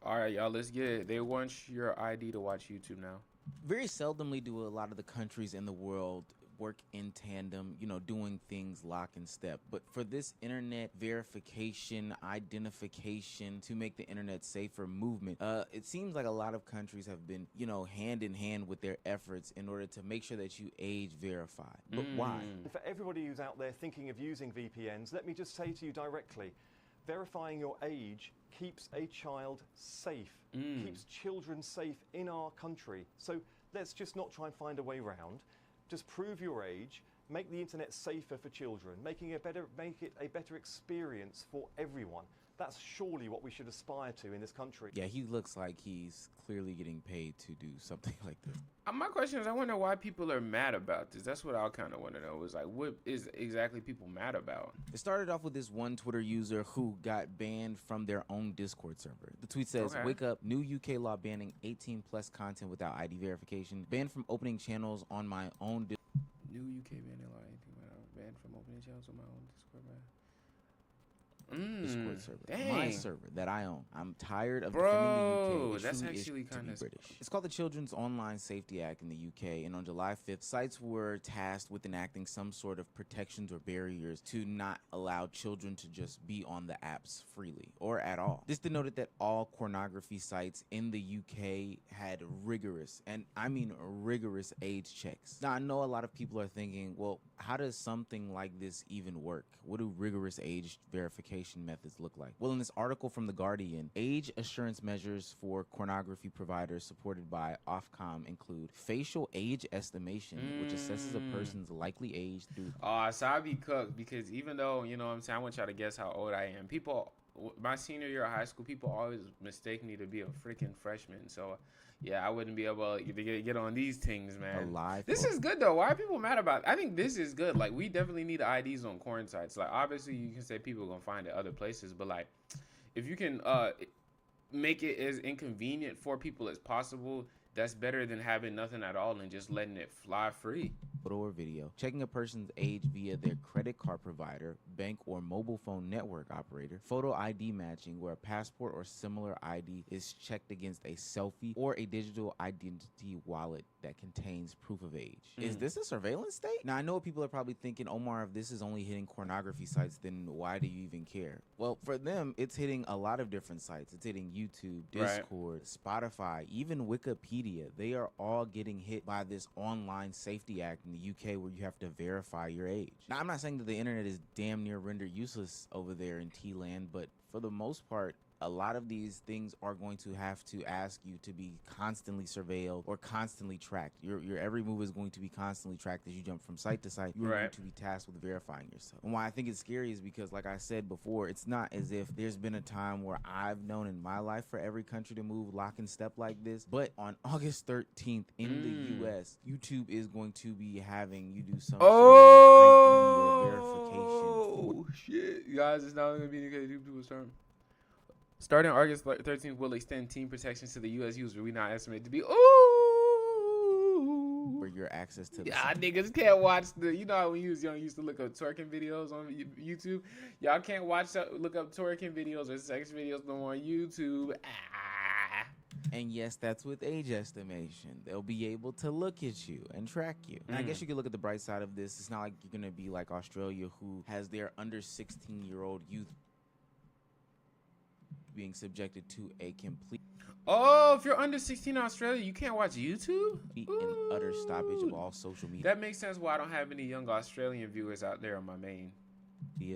All right, y'all, let's get it. They want your ID to watch YouTube now. Very seldomly do a lot of the countries in the world work in tandem, doing things lock and step. But for this internet verification, identification to make the internet safer movement, it seems like a lot of countries have been, hand in hand with their efforts in order to make sure that you age verify. But why? For everybody who's out there thinking of using VPNs, let me just say to you directly, verifying your age keeps a child safe, keeps children safe in our country. So let's just not try and find a way around. Just prove your age, make the internet safer for children, make it a better experience for everyone. That's surely what we should aspire to in this country. Yeah, he looks like he's clearly getting paid to do something like this. My question is, I wonder why people are mad about this. That's what I kind of want to know. Is like, what is exactly people mad about? It started off with this one Twitter user who got banned from their own Discord server. The tweet says, "Wake up, new UK law banning 18 plus content without ID verification. Banned from opening channels on my own New UK banning law 18 banned from opening channels on my own Discord, man. Discord server. Dang. My server that I own. I'm tired of Bro, defending the UK. It that's truly actually is to kinda be British. It's called the Children's Online Safety Act in the UK, and on July 5th, sites were tasked with enacting some sort of protections or barriers to not allow children to just be on the apps freely or at all. This denoted that all pornography sites in the UK had rigorous, and I mean rigorous, age checks. Now, I know a lot of people are thinking, well, how does something like this even work? What do rigorous age verification methods look like? Well, in this article from The Guardian, age assurance measures for pornography providers supported by Ofcom include facial age estimation, which assesses a person's likely age through... So I be cooked because even though, you know what I'm saying, I want y'all to guess how old I am. People, my senior year of high school, people always mistake me to be a freaking freshman. So, yeah, I wouldn't be able to get on these things, man. This is good, though. Why are people mad about it? I think this is good. Like, we definitely need IDs on porn sites. Like, obviously, you can say people are going to find it other places. But, like, if you can make it as inconvenient for people as possible, that's better than having nothing at all and just letting it fly free. Photo or video, checking a person's age via their credit card provider, bank, or mobile phone network operator, photo ID matching, where a passport or similar ID is checked against a selfie or a digital identity wallet that contains proof of age. Is this a surveillance state? Now, I know people are probably thinking, Omar, if this is only hitting pornography sites, then why do you even care? Well, for them, it's hitting a lot of different sites. It's hitting YouTube, Discord, Spotify, even Wikipedia. They are all getting hit by this Online Safety Act in the UK, where you have to verify your age. Now, I'm not saying that the internet is damn near rendered useless over there in T-land, but for the most part, a lot of these things are going to have to ask you to be constantly surveilled or constantly tracked. Your every move is going to be constantly tracked as you jump from site to site. You're going to be tasked with verifying yourself. And why I think it's scary is because, like I said before, it's not as if there's been a time where I've known in my life for every country to move lock and step like this. But on August 13th in the US, YouTube is going to be having you do some sort of ID verification. Oh, shit. Guys, it's not going to be because YouTube's term. Starting August 13th, will extend team protections to the U.S. user. We not estimate to be for your access to the niggas can't watch you know how when you was young, you used to look up twerking videos on YouTube. Y'all can't look up twerking videos or sex videos no more on YouTube. And yes, that's with age estimation. They'll be able to look at you and track you. And I guess you could look at the bright side of this. It's not like you're going to be like Australia, who has their under 16-year-old youth being subjected to a complete if you're under 16 in Australia, you can't watch YouTube? and utter stoppage of all social media. That makes sense why I don't have any young Australian viewers out there on my main.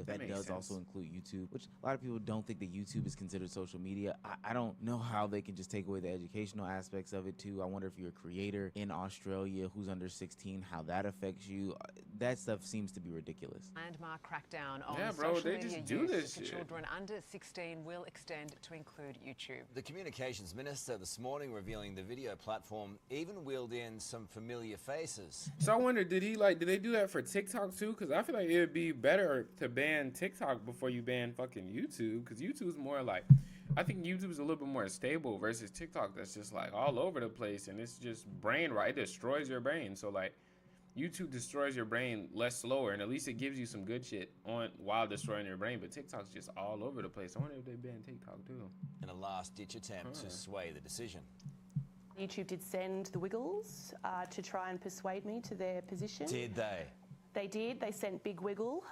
That does also include YouTube, which a lot of people don't think that YouTube is considered social media. I don't know how they can just take away the educational aspects of it too. I wonder if you're a creator in Australia who's under 16, how that affects you. That stuff seems to be ridiculous. Landmark crackdown on they social just media do use this for shit. children under 16 will extend to include YouTube. The communications minister this morning revealing the video platform even wheeled in some familiar faces. So I wonder, did they do that for TikTok too? Because I feel like it would be better to ban TikTok before you ban fucking YouTube, because YouTube's more like, I think YouTube's a little bit more stable versus TikTok that's just like all over the place, and it's just brain rot. It destroys your brain. So like, YouTube destroys your brain less slower, and at least it gives you some good shit on while destroying your brain. But TikTok's just all over the place. I wonder if they ban TikTok too. In a last-ditch attempt to sway the decision. YouTube did send the Wiggles to try and persuade me to their position. Did they? They did. They sent Big Wiggle.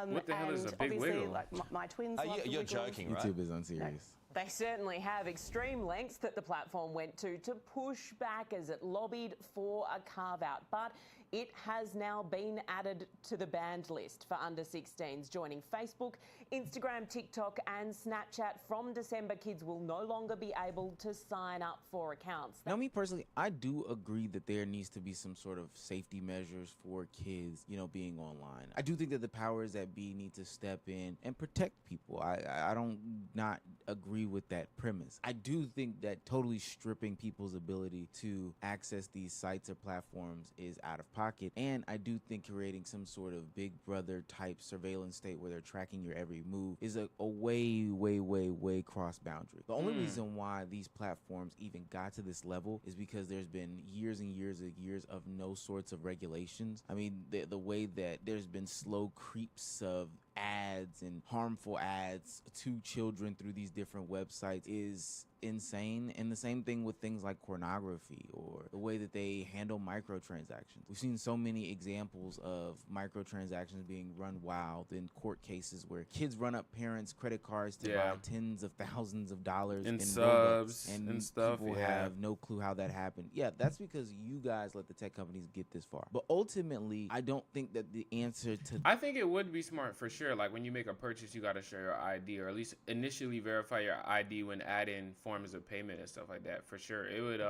What the hell is a Big obviously, Wiggle? like my twins. love the You're Wiggles. joking, right? YouTube is unserious. They certainly have. Extreme lengths that the platform went to push back as it lobbied for a carve-out. But it has now been added to the banned list for under 16s, joining Facebook, Instagram, TikTok and Snapchat. From December, kids will no longer be able to sign up for accounts. Now, me personally, I do agree that there needs to be some sort of safety measures for kids, you know, being online. I do think that the powers that be need to step in and protect people. I don't not agree with that premise. I do think that totally stripping people's ability to access these sites or platforms is out of pocket. And I do think creating some sort of Big Brother type surveillance state where they're tracking your every move is a way cross boundary. The only reason why these platforms even got to this level is because there's been years and years of no sorts of regulations. I mean, the way that there's been slow creeps of ads and harmful ads to children through these different websites is insane. And the same thing with things like pornography or the way that they handle microtransactions. We've seen so many examples of microtransactions being run wild in court cases where kids run up parents' credit cards to buy tens of thousands of dollars and in subs Robux, and stuff. People have no clue how that happened. Yeah, that's because you guys let the tech companies get this far. But ultimately, I don't think that the answer to I think it would be smart for sure. Like when you make a purchase, you got to show your ID, or at least initially verify your ID when adding forms of payment and stuff like that. For sure, it would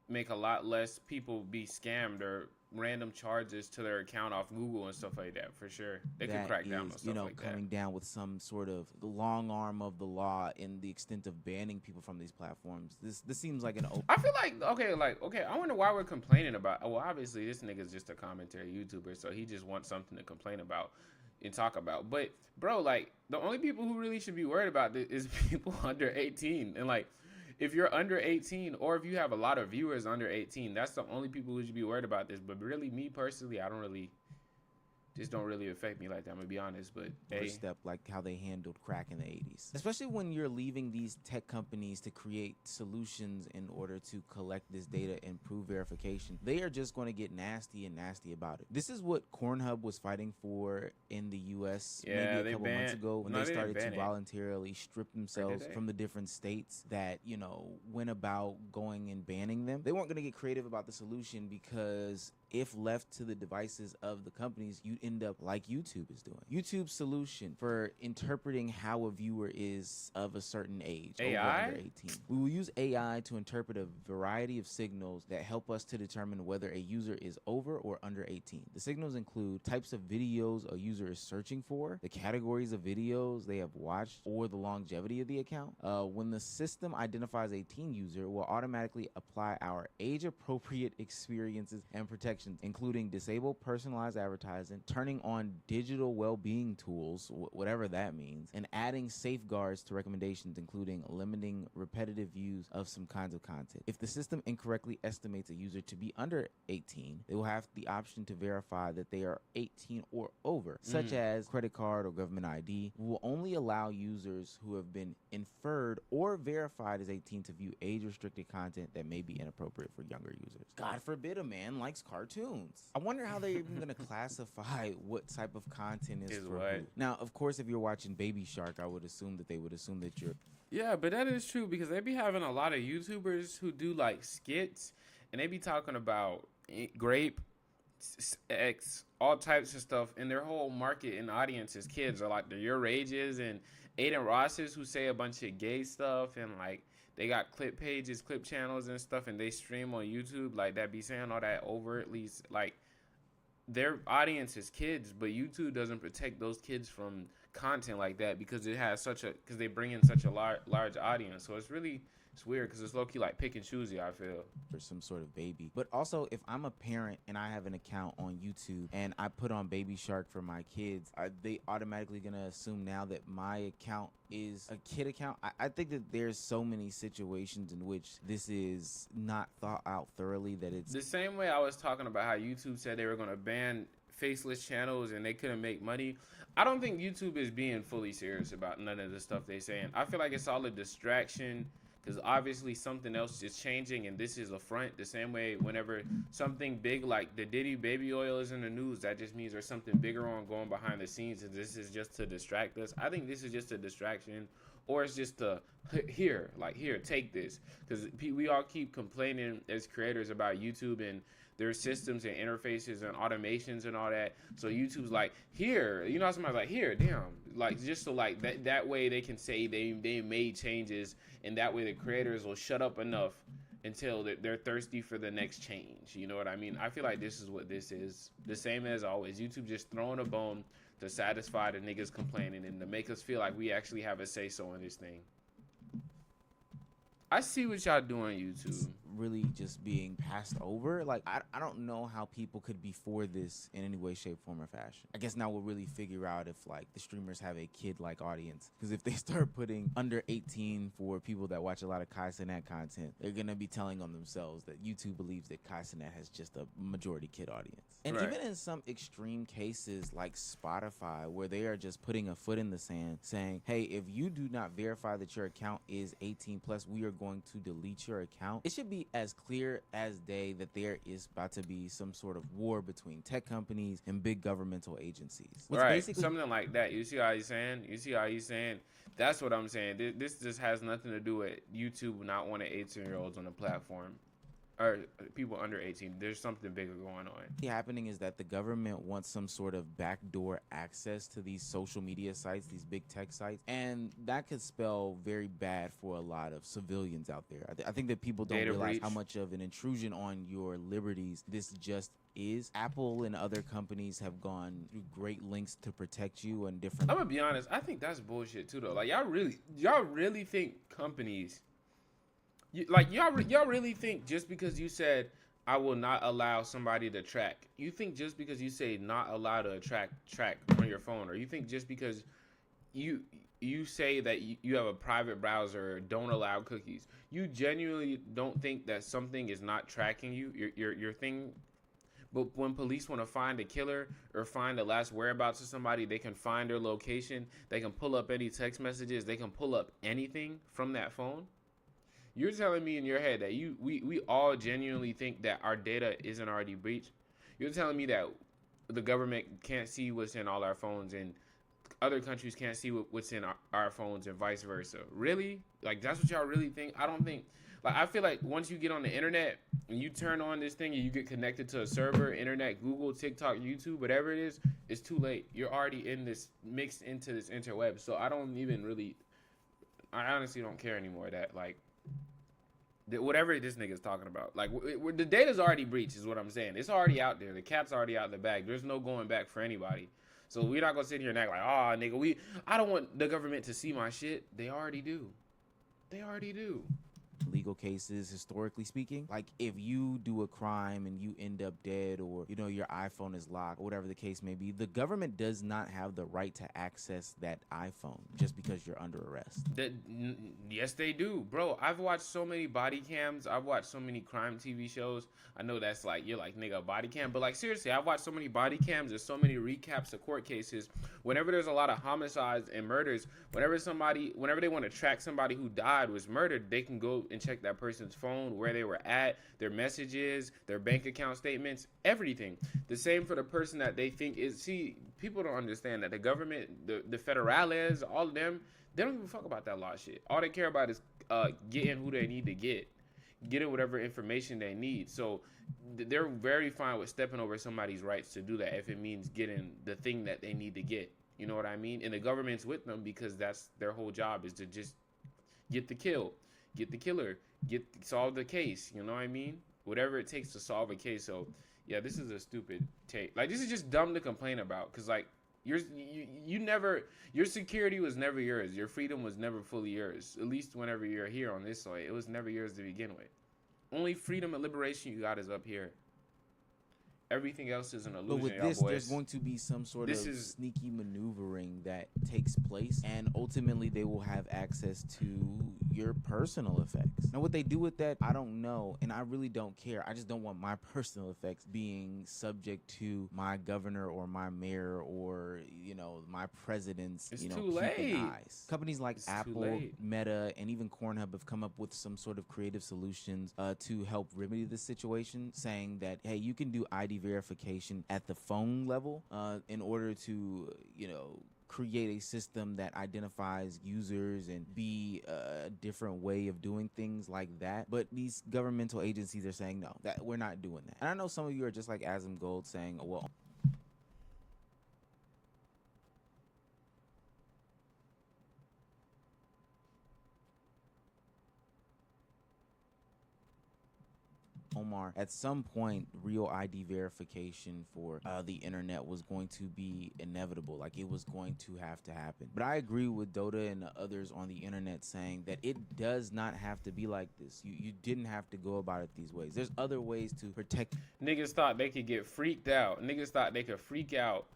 make a lot less people be scammed or random charges to their account off Google and stuff like that. For sure, they could crack down on stuff you know, like coming that. down with some sort of long arm of the law in the extent of banning people from these platforms. This seems like an open. I feel like okay. I wonder why we're complaining about. Well, obviously this nigga's just a commentary YouTuber, so he just wants something to complain about and talk about. But bro, like the only people who really should be worried about this is people under 18. And like, if you're under 18 or if you have a lot of viewers under 18, that's the only people who should be worried about this. But really, me personally, this don't really affect me like that. I'm gonna be honest, but First step, like how they handled crack in the 80s. Especially when you're leaving these tech companies to create solutions in order to collect this data and prove verification, they are just going to get nasty and nasty about it. This is what Pornhub was fighting for in the US maybe a couple months ago when they started to voluntarily strip themselves from the different states that, you know, went about going and banning them. They weren't going to get creative about the solution because if left to the devices of the companies, you'd end up like YouTube is doing. YouTube's solution for interpreting how a viewer is of a certain age, over under 18. We will use AI to interpret a variety of signals that help us to determine whether a user is over or under 18. The signals include types of videos a user is searching for, the categories of videos they have watched, or the longevity of the account. When the system identifies a teen user, it will automatically apply our age-appropriate experiences and protections, including disable personalized advertising, turning on digital well-being tools, whatever that means, and adding safeguards to recommendations, including limiting repetitive views of some kinds of content. If the system incorrectly estimates a user to be under 18, they will have the option to verify that they are 18 or over, such as credit card or government ID. We will only allow users who have been inferred or verified as 18 to view age-restricted content that may be inappropriate for younger users. God forbid a man likes cartoons. I wonder how they're even going to classify what type of content is for who. Now, of course, if you're watching Baby Shark, I would assume that they would assume that you're... Yeah, but that is true because they be having a lot of YouTubers who do like skits and they be talking about grape, sex, all types of stuff, and their whole market and audience is kids, or like the your ages and Aiden Rosses who say a bunch of gay stuff, and like they got clip pages, clip channels and stuff, and they stream on YouTube, like that be saying all that overtly, like their audience is kids, but YouTube doesn't protect those kids from content like that because it has because they bring in such a large audience. So it's weird because it's low-key like pick and choosy, I feel. For some sort of baby. But also, if I'm a parent and I have an account on YouTube and I put on Baby Shark for my kids, are they automatically gonna assume now that my account is a kid account? I think that there's so many situations in which this is not thought out thoroughly, that it's the same way I was talking about how YouTube said they were gonna ban faceless channels and they couldn't make money. I don't think YouTube is being fully serious about none of the stuff they're saying. I feel like it's all a distraction, because obviously something else is changing, and this is a front. The same way whenever something big like the Diddy baby oil is in the news, that just means there's something bigger going behind the scenes, and this is just to distract us. I think this is just a distraction, or it's just here, take this. Because we all keep complaining as creators about YouTube and their systems and interfaces and automations and all that. So YouTube's like, here, you know, somebody's like, here, damn. Like, just so like that way they can say they made changes, and that way the creators will shut up enough until they're thirsty for the next change. You know what I mean? I feel like this is what this is. The same as always. YouTube just throwing a bone to satisfy the niggas complaining and to make us feel like we actually have a say-so in this thing. I see what y'all doing, YouTube. Really just being passed over. Like, I don't know how people could be for this in any way, shape, form, or fashion. I guess now we'll really figure out if, like, the streamers have a kid-like audience. Because if they start putting under 18 for people that watch a lot of Kai Cenat content, they're going to be telling on themselves that YouTube believes that Kai Cenat has just a majority kid audience. And right. Even in some extreme cases like Spotify, where they are just putting a foot in the sand saying, hey, if you do not verify that your account is 18 plus, we are going to delete your account. It should be as clear as day that there is about to be some sort of war between tech companies and big governmental agencies. Right, something like that. You see how he's saying? That's what I'm saying. This just has nothing to do with YouTube not wanting 18-year-olds on the platform. Or people under 18. There's something bigger going on. What's happening is that the government wants some sort of backdoor access to these social media sites, these big tech sites, and that could spell very bad for a lot of civilians out there. I think that people don't realize how much of an intrusion on your liberties this just is. Apple and other companies have gone through great lengths to protect you and different. I'm gonna be honest. I think that's bullshit too, though. Like y'all really think companies. Y'all really think just because you said I will not allow somebody to track, you think just because you say not allowed to track on your phone, or you think just because you say that you have a private browser, don't allow cookies, you genuinely don't think that something is not tracking you, your thing. But when police want to find a killer or find the last whereabouts of somebody, they can find their location, they can pull up any text messages, they can pull up anything from that phone. You're telling me in your head that we all genuinely think that our data isn't already breached? You're telling me that the government can't see what's in all our phones and other countries can't see what's in our phones and vice versa? Really? Like, that's what y'all really think? I don't think... Like, I feel like once you get on the internet and you turn on this thing and you get connected to a server, internet, Google, TikTok, YouTube, whatever it is, it's too late. You're already mixed into this interweb. So I honestly don't care anymore that, like, whatever this nigga's talking about. Like, the data's already breached is what I'm saying. It's already out there. The cat's already out the bag. There's no going back for anybody. So we're not going to sit here and act like, oh, nigga, I don't want the government to see my shit. They already do. Legal cases, historically speaking, like if you do a crime and you end up dead, or you know your iPhone is locked, or whatever the case may be, the government does not have the right to access that iPhone just because you're under arrest. Yes, they do, bro. I've watched so many body cams. I've watched so many crime TV shows. I know that's like, you're like, nigga, body cam, but like, seriously, I've watched so many body cams. There's so many recaps of court cases. Whenever there's a lot of homicides and murders, whenever they want to track somebody who died, was murdered, they can go and check that person's phone, where they were at, their messages, their bank account statements, everything. The same for the person that they think is... See, people don't understand that the government, the federales, all of them, they don't give a fuck about that law shit. All they care about is getting who they need to getting whatever information they need. So they're very fine with stepping over somebody's rights to do that if it means getting the thing that they need to get. You know what I mean? And the government's with them because that's their whole job, is to just get the kill, get the killer, solve the case. You know what I mean? Whatever it takes to solve a case. So yeah, this is a stupid take. Like, this is just dumb to complain about, because like, You never, your security was never yours. Your freedom was never fully yours. At least whenever you're here on this soil, it was never yours to begin with. Only freedom and liberation you got is up here. Everything else is an illusion, but with y'all this, boys. there's going to be some sort of sneaky maneuvering that takes place, and ultimately they will have access to your personal effects. Now, what they do with that, I don't know, and I really don't care. I just don't want my personal effects being subject to my governor or my mayor or, you know, my president's, It's you know, too late. eyes. Companies like It's too Apple, late. Meta, and even Pornhub have come up with some sort of creative solutions to help remedy the situation, saying that, hey, you can do ID verification at the phone level in order to, you know, create a system that identifies users and be a different way of doing things like that. But these governmental agencies are saying, no, that we're not doing that. And I know some of you are just like Asm Gold saying, well, Omar, at some point, real ID verification for the internet was going to be inevitable. Like, it was going to have to happen. But I agree with Dota and others on the internet saying that it does not have to be like this. You didn't have to go about it these ways. There's other ways to protect. Niggas thought they could get freaked out. Niggas thought they could freak out,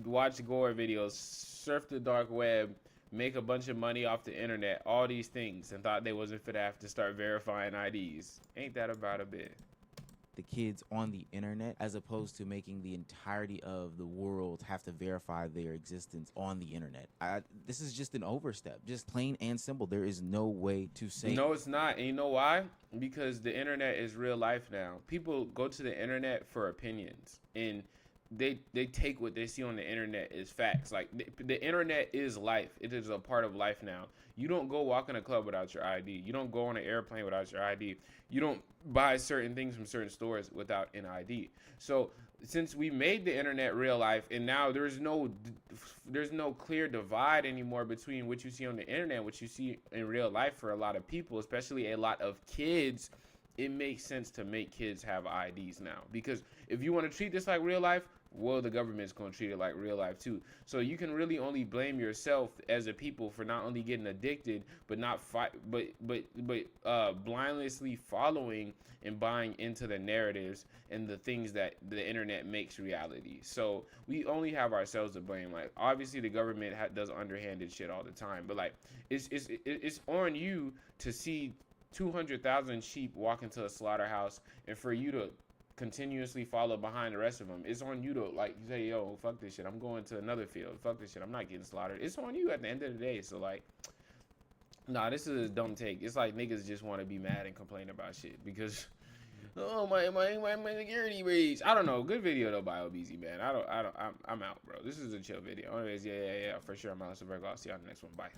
watch gore videos, surf the dark web, make a bunch of money off the internet, all these things, and thought they wasn't fit to have to start verifying IDs. Ain't that about a bit? The kids on the internet, as opposed to making the entirety of the world have to verify their existence on the internet. This is just an overstep, just plain and simple. There is no way to say. No, it's not. And you know why? Because the internet is real life now. People go to the internet for opinions, and they take what they see on the internet as facts. Like, the internet is life. It is a part of life now. You don't go walk in a club without your ID. You don't go on an airplane without your ID. You don't buy certain things from certain stores without an ID. So since we made the internet real life, and now there's no clear divide anymore between what you see on the internet and what you see in real life for a lot of people, especially a lot of kids, it makes sense to make kids have IDs now. Because if you want to treat this like real life, well, the government's going to treat it like real life too. So you can really only blame yourself as a people for not only getting addicted, but not blindlessly following and buying into the narratives and the things that the internet makes reality. So we only have ourselves to blame. Like, obviously the government does underhanded shit all the time, but like it's on you to see 200,000 sheep walk into a slaughterhouse, and for you to continuously follow behind the rest of them. It's on you to, like, say, yo, fuck this shit, I'm going to another field. Fuck this shit, I'm not getting slaughtered. It's on you at the end of the day. So like, nah, this is a dumb take. It's like niggas just want to be mad and complain about shit because, oh, my security breach. I don't know. Good video though by OBZ, man. I'm out, bro. This is a chill video. Anyways, yeah, for sure. I'm out. So, I'll see y'all in the next one. Bye.